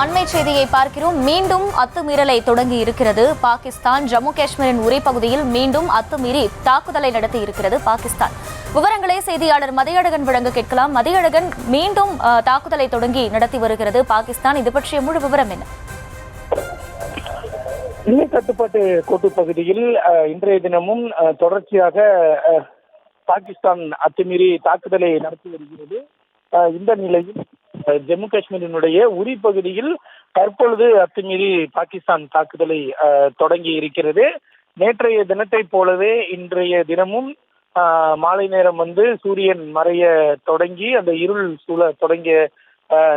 அண்மை செய்தியை பார்க்கிறோம். மீண்டும் அத்துமீறலை தொடங்கி இருக்கிறது பாகிஸ்தான். ஜம்மு காஷ்மீரின் உரைப்பகுதியில் மீண்டும் அத்துமீறி தாக்குதலை நடத்தி இருக்கிறது பாகிஸ்தான். விவரங்களை செய்தியாளர் மதியழகன் வழங்க கேட்கலாம். மதியழகன், மீண்டும் தாக்குதலை தொடங்கி நடத்தி வருகிறது பாகிஸ்தான். இது பற்றிய முழு விவரம் என்ன? எல்லை கட்டுப்பாட்டு கோட்டு பகுதியில் இன்றைய தினமும் தொடர்ச்சியாக பாகிஸ்தான் அத்துமீறி தாக்குதலை நடத்தி வருகிறது. இந்த நிலையில் ஜம்மு காஷ்மீரினுடைய உரி பகுதியில் தற்பொழுது அத்துமீறி பாகிஸ்தான் தாக்குதலை தொடங்கி இருக்கிறது. நேற்றைய தினத்தை போலவே இன்றைய தினமும் மாலை நேரம் சூரியன் மறைய தொடங்கி அந்த இருள் சூழ தொடங்கிய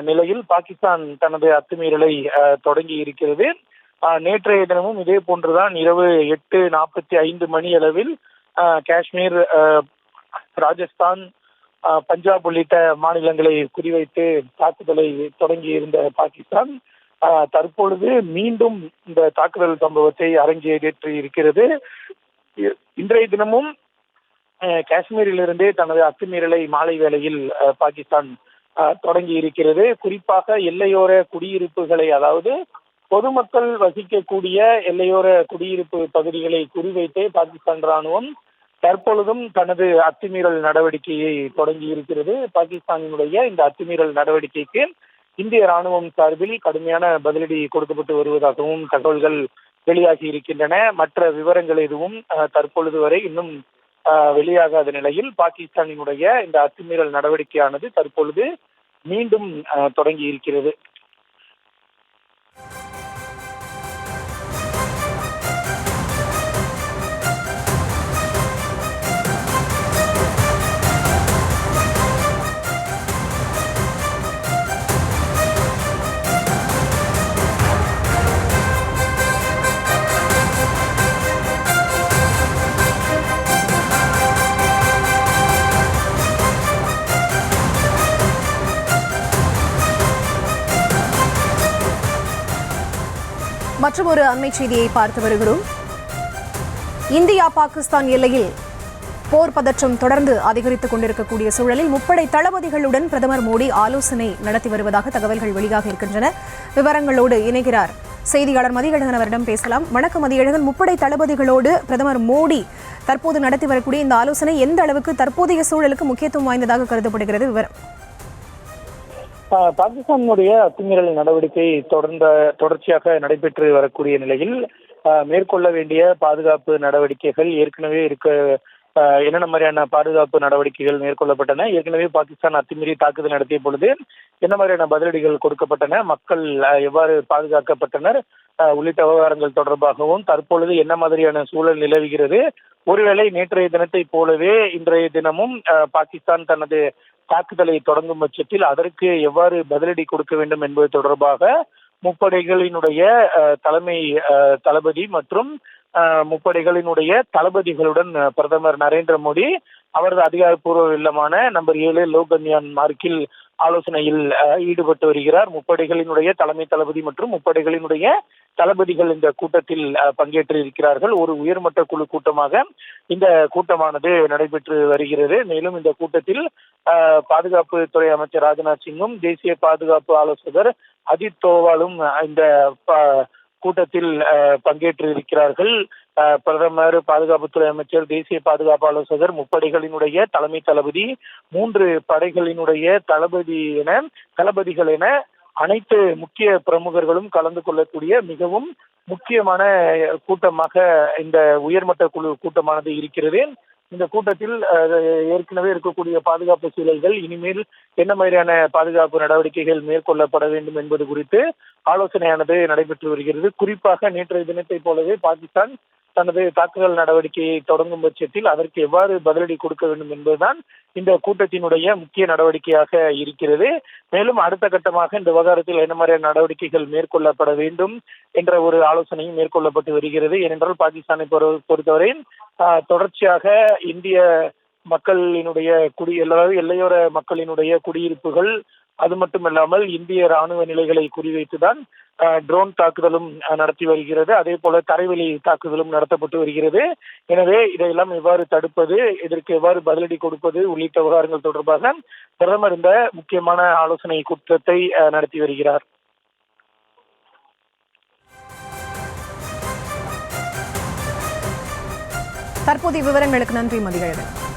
நிலையில் பாகிஸ்தான் தனது அத்துமீறலை தொடங்கி இருக்கிறது. நேற்றைய தினமும் இதே போன்றுதான் இரவு 8:45 மணி அளவில் காஷ்மீர், ராஜஸ்தான், பஞ்சாப் உள்ளிட்ட மாநிலங்களை குறிவைத்து தாக்குதலை தொடங்கி இருந்த பாகிஸ்தான் தற்பொழுது மீண்டும் இந்த தாக்குதல் சம்பவத்தை அரங்கேற்றி இருக்கிறது. இன்றைய தினமும் காஷ்மீரிலிருந்தே தனது அத்துமீறலை மாலை வேளையில் பாகிஸ்தான் தொடங்கி இருக்கிறது. குறிப்பாக எல்லையோர குடியிருப்புகளை, அதாவது பொதுமக்கள் வசிக்கக்கூடிய எல்லையோர குடியிருப்பு பகுதிகளை குறிவைத்தே பாகிஸ்தான் ராணுவம் தற்பொழுதும் தனது அத்துமீறல் நடவடிக்கையை தொடங்கி இருக்கிறது. பாகிஸ்தானினுடைய இந்த அத்துமீறல் நடவடிக்கைக்கு இந்திய ராணுவம் சார்பில் கடுமையான பதிலடி கொடுக்கப்பட்டு வருவதாகவும் தகவல்கள் வெளியாகி இருக்கின்றன. மற்ற விவரங்கள் எதுவும் தற்பொழுது வரை இன்னும் வெளியாகாத நிலையில் பாகிஸ்தானினுடைய இந்த அத்துமீறல் நடவடிக்கையானது தற்பொழுது மீண்டும் தொடங்கி இருக்கிறது. மற்றும் ஒரு அண்மை செய்தியை பார்த்து வருகிறோம். இந்தியா பாகிஸ்தான் எல்லையில் போர் பதற்றம் தொடர்ந்து அதிகரித்துக் கொண்டிருக்கக்கூடிய சூழலில் முப்படை தளபதிகளுடன் பிரதமர் மோடி ஆலோசனை நடத்தி வருவதாக தகவல்கள் வெளியாக இருக்கின்றன. விவரங்களோடு இணைகிறார் செய்தியாளர் மதியழகன். அவரிடம் பேசலாம். வணக்கம் மதியழகன். முப்படை தளபதிகளோடு பிரதமர் மோடி தற்போது நடத்தி வரக்கூடிய இந்த ஆலோசனை எந்த அளவுக்கு தற்போதைய சூழலுக்கு முக்கியத்துவம் வாய்ந்ததாக கருதப்படுகிறது? விவரம். பாகிஸ்தானுடைய அத்துமீறல் நடவடிக்கை தொடர்ச்சியாக நடைபெற்று வரக்கூடிய நிலையில் மேற்கொள்ள வேண்டிய பாதுகாப்பு நடவடிக்கைகள் ஏற்கனவே என்னென்ன மாதிரியான பாதுகாப்பு நடவடிக்கைகள் மேற்கொள்ளப்பட்டன, ஏற்கனவே பாகிஸ்தான் அத்துமீறி தாக்குதல் நடத்திய பொழுது என்ன மாதிரியான பதிலடிகள் கொடுக்கப்பட்டன, மக்கள் எவ்வாறு பாதுகாக்கப்பட்டனர் உள்ளிட்ட விவகாரங்கள் தொடர்பாகவும் தற்பொழுது என்ன மாதிரியான சூழல் நிலவுகிறது, ஒருவேளை நேற்றைய தினத்தை போலவே இன்றைய தினமும் பாகிஸ்தான் தனது தாக்குதலை தொடங்கும் பட்சத்தில் அதற்கு எவ்வாறு பதிலடி கொடுக்க வேண்டும் என்பது தொடர்பாக முப்படைகளினுடைய தலைமை தளபதி மற்றும் முப்படைகளினுடைய தளபதிகளுடன் பிரதமர் நரேந்திர மோடி அவரது அதிகாரப்பூர்வ இல்லமான நம்பர் 7 லோகன்யான் மார்க்கில் ஆலோசனையில் ஈடுபட்டு வருகிறார். முப்படைகளினுடைய தலைமை தளபதி மற்றும் முப்படைகளினுடைய தளபதிகள் இந்த கூட்டத்தில் பங்கேற்று இருக்கிறார்கள். ஒரு உயர்மட்ட குழு கூட்டமாக இந்த கூட்டமானது நடைபெற்று வருகிறது. மேலும் இந்த கூட்டத்தில் பாதுகாப்பு துறை அமைச்சர் ராஜ்நாத் சிங்கும் தேசிய பாதுகாப்பு ஆலோசகர் அஜித் தோவாலும் இந்த கூட்டத்தில் பங்கேற்று இருக்கிறார்கள். பிரதமர், பாதுகாப்புத்துறை அமைச்சர், தேசிய பாதுகாப்பு ஆலோசகர், முப்படைகளினுடைய தலைமை தளபதி, 3 படைகளினுடைய தளபதிகள் என அனைத்து முக்கிய பிரமுகர்களும் கலந்து கொள்ளக்கூடிய மிகவும் முக்கியமான கூட்டமாக இந்த உயர்மட்ட குழு கூட்டமானது இருக்கிறது. இந்த கூட்டத்தில் ஏற்கனவே இருக்கக்கூடிய பாதுகாப்பு சூழல்கள், இனிமேல் என்ன மாதிரியான பாதுகாப்பு நடவடிக்கைகள் மேற்கொள்ளப்பட வேண்டும் என்பது குறித்து ஆலோசனையானது நடைபெற்று வருகிறது. குறிப்பாக நேற்றைய தினத்தை போலவே பாகிஸ்தான் தனது தாக்குதல் நடவடிக்கையை தொடங்கும் பட்சத்தில் அதற்கு எவ்வாறு பதிலடி கொடுக்க வேண்டும் என்பதுதான் இந்த கூட்டத்தினுடைய முக்கிய நடவடிக்கையாக இருக்கிறது. மேலும் அடுத்த கட்டமாக இந்த விவகாரத்தில் என்ன மாதிரியான நடவடிக்கைகள் மேற்கொள்ளப்பட வேண்டும் என்ற ஒரு ஆலோசனையும் மேற்கொள்ளப்பட்டு வருகிறது. ஏனென்றால் பாகிஸ்தானை பொறுத்தவரை தொடர்ச்சியாக இந்திய மக்களினுடைய எல்லையோர மக்களினுடைய குடியிருப்புகள், அது மட்டுமல்லாமல் இந்திய ராணுவ நிலைகளை குறிவைத்துதான் ட்ரோன் தாக்குதலும் நடத்தி வருகிறது. அதே போல தரைவழி தாக்குதலும் நடத்தப்பட்டு வருகிறது. எனவே இதையெல்லாம் எவ்வாறு தடுப்பது, இதற்கு எவ்வாறு பதிலடி கொடுப்பது உள்ளிட்ட விவகாரங்கள் தொடர்பாக பிரதமர் இந்த முக்கியமான ஆலோசனை கூட்டத்தை நடத்தி வருகிறார். தற்போதைய விவரங்களுக்கு நன்றி மதியழகன்.